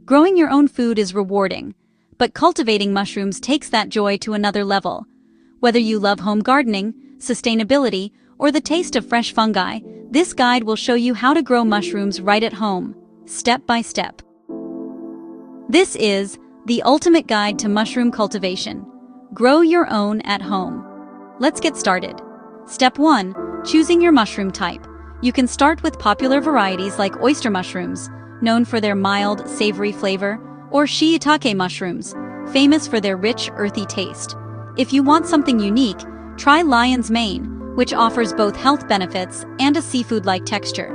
Growing your own food is rewarding, but cultivating mushrooms takes that joy to another level. Whether you love home gardening, sustainability, or the taste of fresh fungi, this guide will show you how to grow mushrooms right at home, step by step. This is the ultimate guide to mushroom cultivation. Grow your own at home. Let's get started. Step 1. Choosing your mushroom type. You can start with popular varieties like oyster mushrooms, known for their mild, savory flavor, or shiitake mushrooms, famous for their rich, earthy taste. If you want something unique, try lion's mane, which offers both health benefits and a seafood-like texture.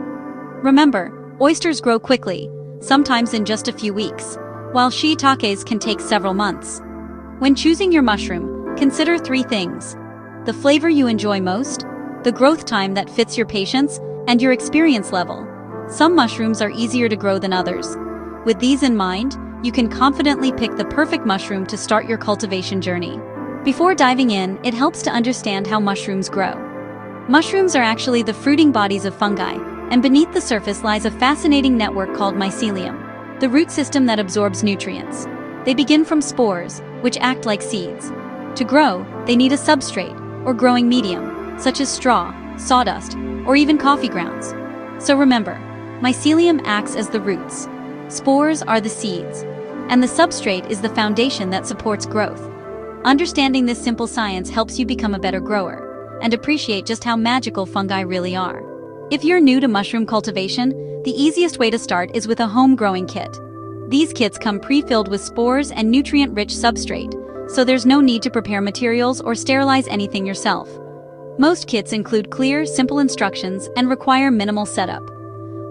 Remember, oysters grow quickly, sometimes in just a few weeks, while shiitakes can take several months. When choosing your mushroom, consider 3 things: the flavor you enjoy most, the growth time that fits your patience, and your experience level. Some mushrooms are easier to grow than others. With these in mind, you can confidently pick the perfect mushroom to start your cultivation journey. Before diving in, it helps to understand how mushrooms grow. Mushrooms are actually the fruiting bodies of fungi, and beneath the surface lies a fascinating network called mycelium, the root system that absorbs nutrients. They begin from spores, which act like seeds. To grow, they need a substrate, or growing medium, such as straw, sawdust, or even coffee grounds. So remember, mycelium acts as the roots, spores are the seeds, and the substrate is the foundation that supports growth. Understanding this simple science helps you become a better grower and appreciate just how magical fungi really are. If you're new to mushroom cultivation, the easiest way to start is with a home growing kit. These kits come pre-filled with spores and nutrient-rich substrate, so there's no need to prepare materials or sterilize anything yourself. Most kits include clear, simple instructions and require minimal setup.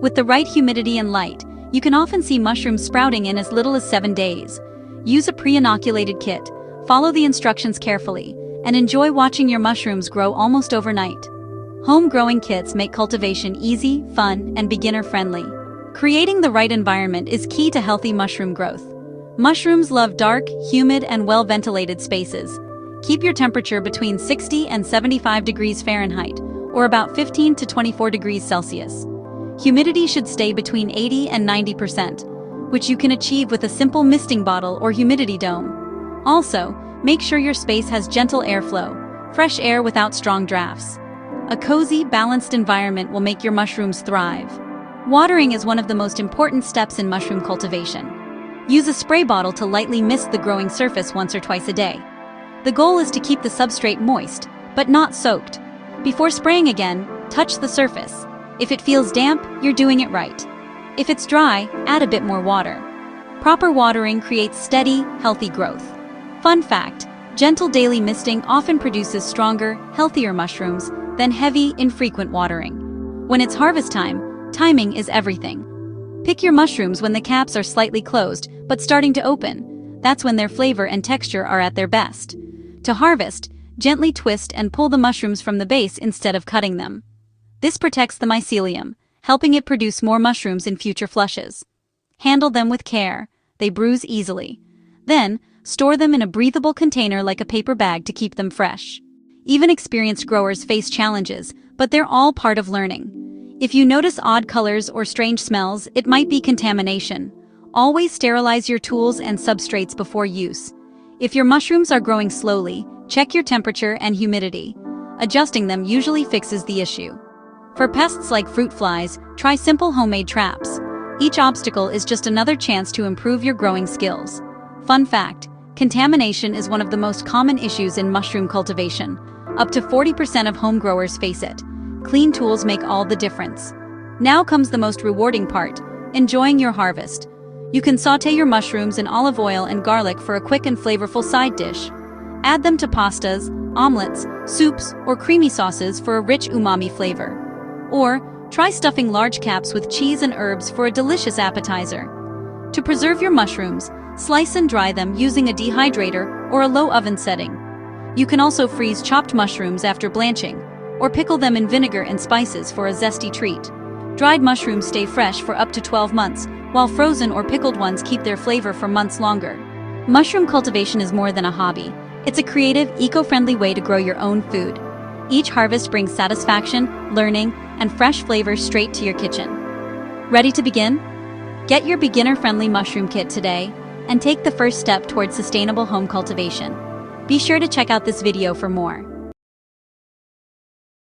With the right humidity and light, you can often see mushrooms sprouting in as little as 7 days. Use a pre-inoculated kit, follow the instructions carefully, and enjoy watching your mushrooms grow almost overnight. Home growing kits make cultivation easy, fun, and beginner-friendly. Creating the right environment is key to healthy mushroom growth. Mushrooms love dark, humid, and well-ventilated spaces. Keep your temperature between 60 and 75 degrees Fahrenheit, or about 15 to 24 degrees Celsius. Humidity should stay between 80 and 90%, which you can achieve with a simple misting bottle or humidity dome. Also, make sure your space has gentle airflow, fresh air without strong drafts. A cozy, balanced environment will make your mushrooms thrive. Watering is one of the most important steps in mushroom cultivation. Use a spray bottle to lightly mist the growing surface once or twice a day. The goal is to keep the substrate moist, but not soaked. Before spraying again, touch the surface. If it feels damp, you're doing it right. If it's dry, add a bit more water. Proper watering creates steady, healthy growth. Fun fact: gentle daily misting often produces stronger, healthier mushrooms than heavy, infrequent watering. When it's harvest time, timing is everything. Pick your mushrooms when the caps are slightly closed but starting to open. That's when their flavor and texture are at their best. To harvest, gently twist and pull the mushrooms from the base instead of cutting them. This protects the mycelium, helping it produce more mushrooms in future flushes. Handle them with care; they bruise easily. Then, store them in a breathable container like a paper bag to keep them fresh. Even experienced growers face challenges, but they're all part of learning. If you notice odd colors or strange smells, it might be contamination. Always sterilize your tools and substrates before use. If your mushrooms are growing slowly, check your temperature and humidity. Adjusting them usually fixes the issue. For pests like fruit flies, try simple homemade traps. Each obstacle is just another chance to improve your growing skills. Fun fact: contamination is one of the most common issues in mushroom cultivation. Up to 40% of home growers face it. Clean tools make all the difference. Now comes the most rewarding part: enjoying your harvest. You can sauté your mushrooms in olive oil and garlic for a quick and flavorful side dish. Add them to pastas, omelets, soups, or creamy sauces for a rich umami flavor. Or, try stuffing large caps with cheese and herbs for a delicious appetizer. To preserve your mushrooms, slice and dry them using a dehydrator or a low oven setting. You can also freeze chopped mushrooms after blanching, or pickle them in vinegar and spices for a zesty treat. Dried mushrooms stay fresh for up to 12 months, while frozen or pickled ones keep their flavor for months longer. Mushroom cultivation is more than a hobby. It's a creative, eco-friendly way to grow your own food. Each harvest brings satisfaction, learning, and fresh flavors straight to your kitchen. Ready to begin? Get your beginner-friendly mushroom kit today and take the first step towards sustainable home cultivation. Be sure to check out this video for more.